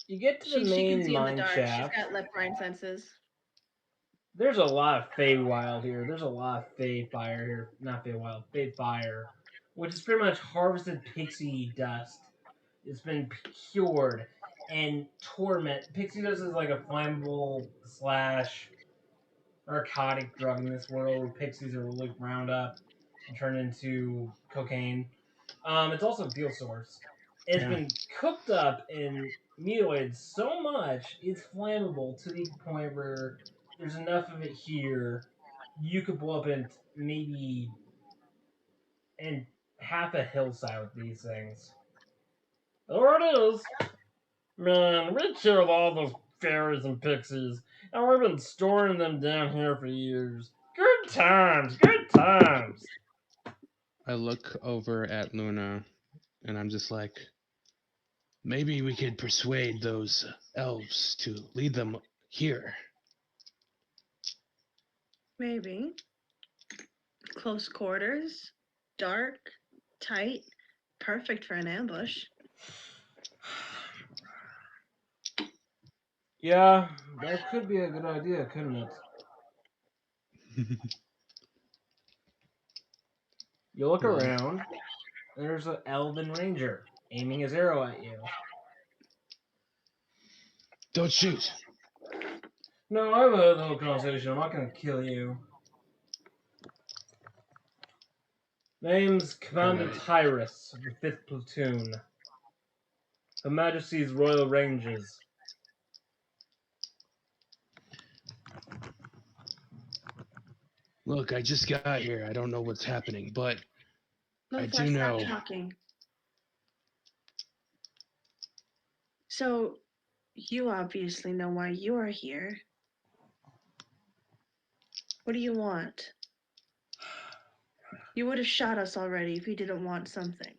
you get to the She can main see in the mine dark. shaft. She's got leprine senses. There's a lot of Feywild here. There's a lot of Fey fire here. Not Feywild, Fey fire, which is pretty much harvested pixie dust. It's been cured and torment. Pixie dust is like a flammable slash narcotic drug in this world where pixies are like ground up and turned into cocaine. It's also a fuel source. It's Yeah. been cooked up and mutilated so much it's flammable to the point where there's enough of it here you could blow up in maybe in half a hillside with these things. There it is. Man, we killed all those fairies and pixies, and we've been storing them down here for years. Good times, good times. I look over at Luna and I'm just like, maybe we could persuade those elves to lead them here. Maybe. Close quarters, dark, tight, perfect for an ambush. Yeah, that could be a good idea, couldn't it? You look Yeah. around, and there's an elven ranger aiming his arrow at you. Don't shoot. No, I've heard the whole conversation. I'm not gonna kill you. Name's Commander Alright. Tyrus of the 5th Platoon. Her Majesty's Royal Rangers. Look, I just got here. I don't know what's happening, but I do Lothar, know. stop talking. So, you obviously know why you are here. What do you want? You would have shot us already if you didn't want something.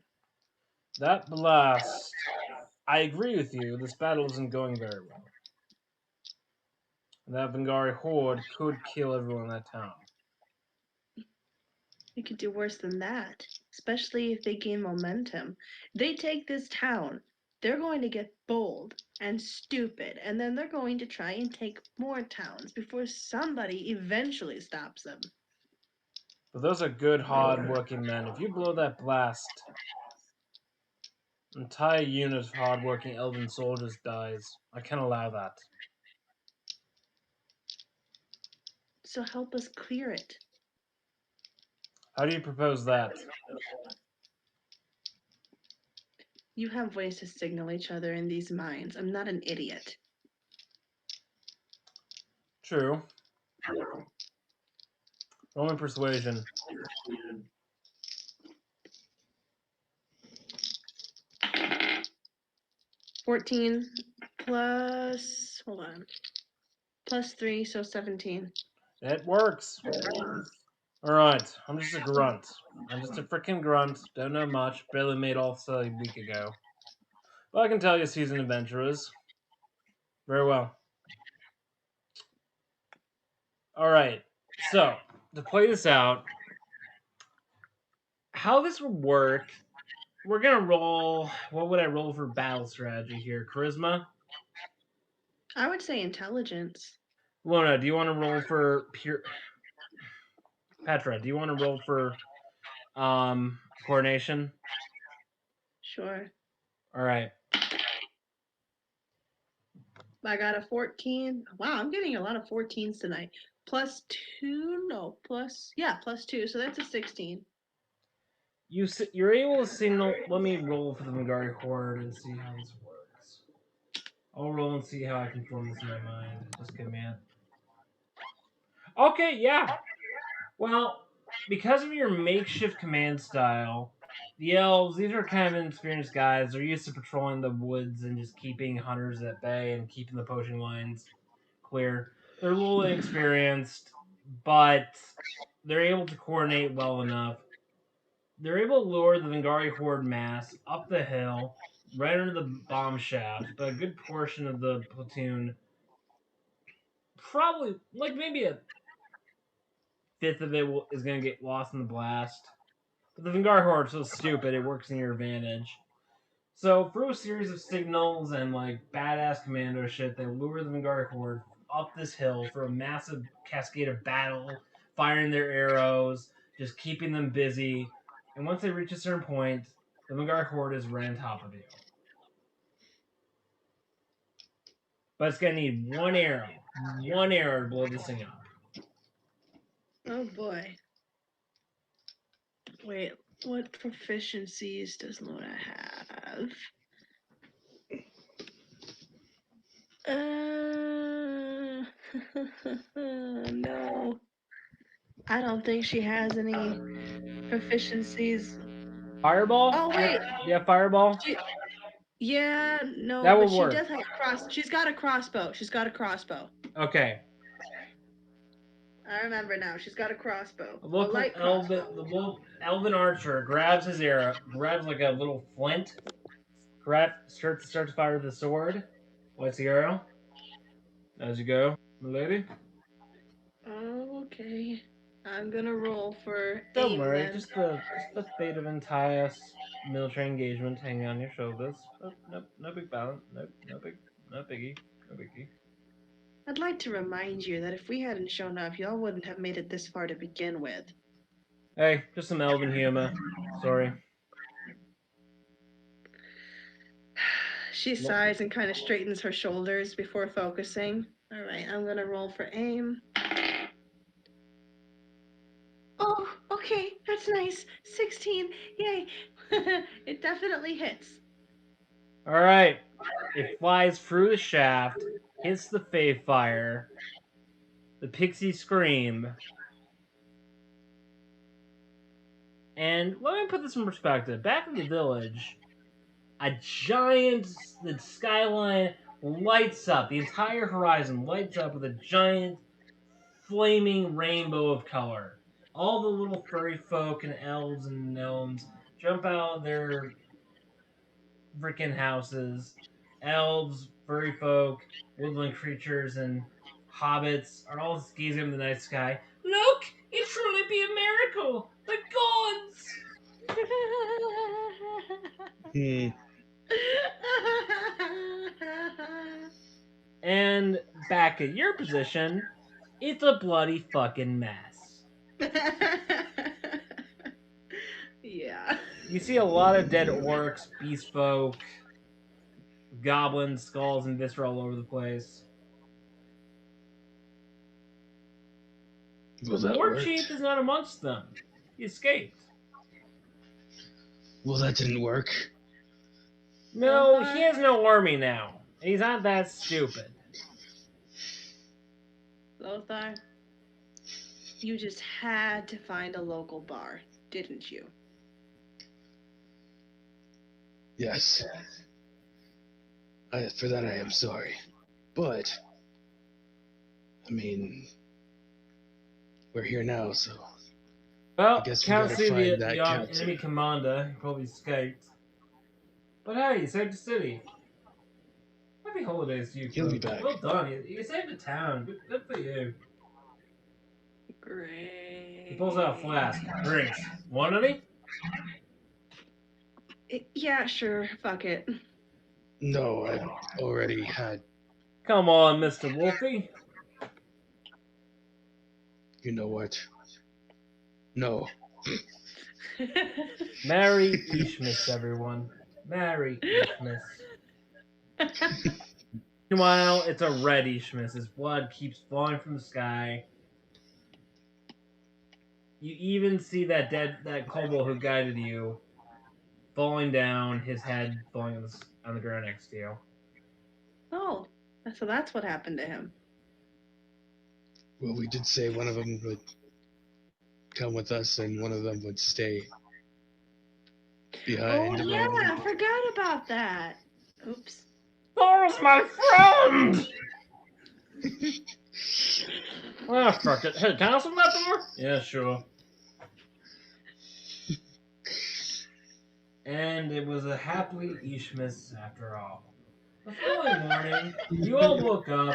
That blast. I agree with you. This battle isn't going very well. That Vengari horde could kill everyone in that town. It could do worse than that, especially if they gain momentum. They take this town, they're going to get bold and stupid, and then they're going to try and take more towns before somebody eventually stops them. But those are good, hard-working men. If you blow that blast, an entire unit of hard-working elven soldiers dies. I can't allow that. So help us clear it. How do you propose that? You have ways to signal each other in these mines. I'm not an idiot. True. Roman persuasion. 14 plus, hold on, plus 3, so 17. It works. Alright, I'm just a grunt. I'm just a freaking grunt. Don't know much. Barely made also a week ago. But I can tell you seasoned adventurers. Very well. Alright, so, to play this out, how this would work, we're gonna roll... What would I roll for battle strategy here? Charisma? I would say intelligence. Lona, do you want to roll for pure... Petra, do you want to roll for coordination? Sure. Alright. I got a 14. Wow, I'm getting a lot of 14s tonight. Plus 2? No, plus 2. So that's a 16. You're able to signal... Let me roll for the Mangari Horde and see how this works. I'll roll and see how I can form this in my mind. Just give me a... Okay, yeah. Well, because of your makeshift command style, the elves, these are kind of inexperienced guys. They're used to patrolling the woods and just keeping hunters at bay and keeping the poaching lines clear. They're a little inexperienced, but they're able to coordinate well enough. They're able to lure the Vengari Horde mass up the hill, right under the bomb shaft, but a good portion of the platoon, probably, like maybe a fifth of it is going to get lost in the blast. But the Vanguard Horde is so stupid, it works in your advantage. So, through a series of signals and, like, badass commando shit, they lure the Vanguard Horde up this hill through a massive cascade of battle, firing their arrows, just keeping them busy. And once they reach a certain point, the Vanguard Horde is right on top of you. But it's going to need one arrow to blow this thing up. Oh boy. Wait, what proficiencies does Luna have? No. I don't think she has any proficiencies. Fireball? Oh wait. Yeah, fireball? Yeah, no, That but will she work. does have she's got a crossbow. She's got a crossbow. Okay. I remember now. She's got a crossbow. The local elven archer grabs his arrow, grabs like a little flint, starts to fire with the sword. What's the arrow? As you go, milady. Oh, okay. I'm gonna roll for Don't aim worry, then. just the fate of entire military engagement hanging on your shoulders. No big balance. No biggie. No biggie. I'd like to remind you that if we hadn't shown up, y'all wouldn't have made it this far to begin with. Hey, just some elven humor. Sorry. She sighs and kind of straightens her shoulders before focusing. All right, I'm gonna roll for aim. Oh, okay, that's nice. 16, yay. It definitely hits. Alright. It flies through the shaft, hits the Fae Fire. The pixies scream. And let me put this in perspective. Back in the village, the skyline lights up. The entire horizon lights up with a giant flaming rainbow of color. All the little furry folk and elves and gnomes jump out of their freaking houses. Elves, furry folk, woodland creatures, and hobbits are all gazing up in the night sky. Look! It truly be a miracle! The gods! And back at your position, it's a bloody fucking mess. Yeah. You see a lot of dead orcs, beast folk, goblins, skulls, and viscera all over the place. Well, The that war worked. chief is not amongst them. He escaped. Well, that didn't work. No, he has no army now. He's not that stupid. Lothar, you just had to find a local bar, didn't you? Yes. For that I am sorry. But, I mean, we're here now, so Well, guess we can't gotta see find the that captain. enemy commander. He probably escaped. But hey, you saved the city. Happy holidays to you He'll be folks. back. Well done. You saved the town. Good for you. Great. He pulls out a flask. Drinks. Want any? Yeah, sure. Fuck it. No, I've already had. Come on, Mr. Wolfie. You know what? No. Merry Ishmas, everyone. Merry Ishmas. Meanwhile, it's a red Ishmas. His blood keeps falling from the sky. You even see that kobold who guided you falling down, his head falling on the ground next to you. Oh, so that's what happened to him. Well, we did say one of them would come with us and one of them would stay behind. Oh yeah, I forgot about that. Oops. There's my friend! Oh, fuck it. Hey, can I have some leftover? Yeah, sure. And it was a happily Ishmas after all. The following morning, you all woke up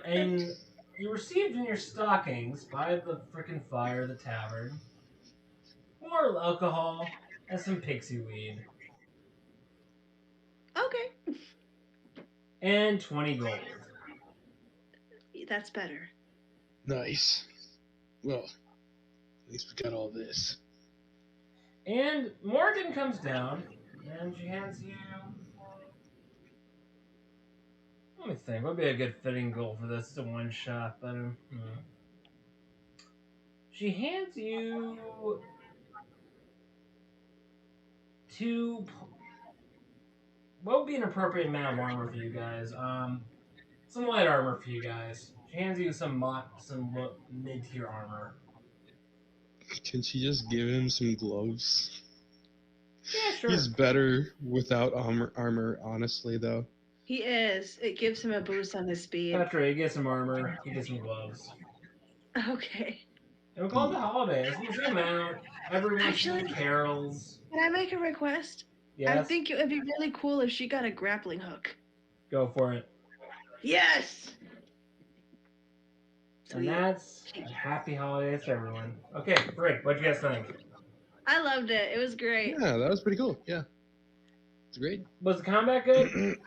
and you received in your stockings by the frickin' fire of the tavern more alcohol and some pixie weed. Okay. And 20 gold. That's better. Nice. Well, at least we got all this. And Morgan comes down and she hands you. Let me think. What would be a good fitting goal for this? It's a one shot, but. She hands you two. What would be an appropriate amount of armor for you guys? Some light armor for you guys. She hands you some mid tier armor. Can she just give him some gloves? Yeah, sure. He's better without armor, honestly, though. He is. It gives him a boost on his speed. Petra, you get some armor. You get some gloves. Okay. And we'll call it the holidays. We'll zoom out. Everyone's Actually- singing carols. Can I make a request? Yes. I think it would be really cool if she got a grappling hook. Go for it. Yes. And Sweet. that's a happy holidays to everyone. Okay, Rick, what'd you guys think? I loved it. It was great. Yeah, that was pretty cool. Yeah. It's great. Was the combat good?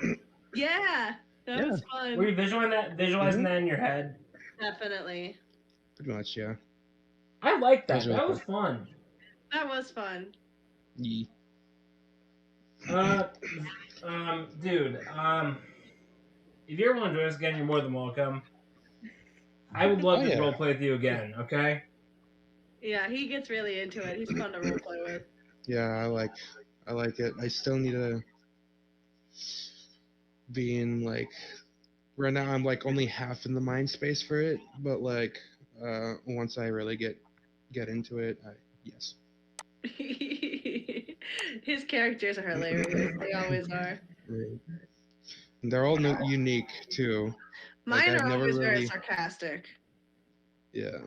Yeah. That was fun. Were you visualizing that in your head? Definitely. Pretty much, yeah. I like that. That was really That was fun. That was fun. Yeah. Dude, if you ever want to join us again, you're more than welcome. I would love to roleplay with you again, okay? Yeah, he gets really into it. He's fun to roleplay with. Yeah, I like it. I still need to be in, like, right now I'm like only half in the mind space for it, but like once I really get into it, yes. His characters are hilarious. They always are. Right. And they're all unique too. Mine I've are never always very really- sarcastic. Yeah.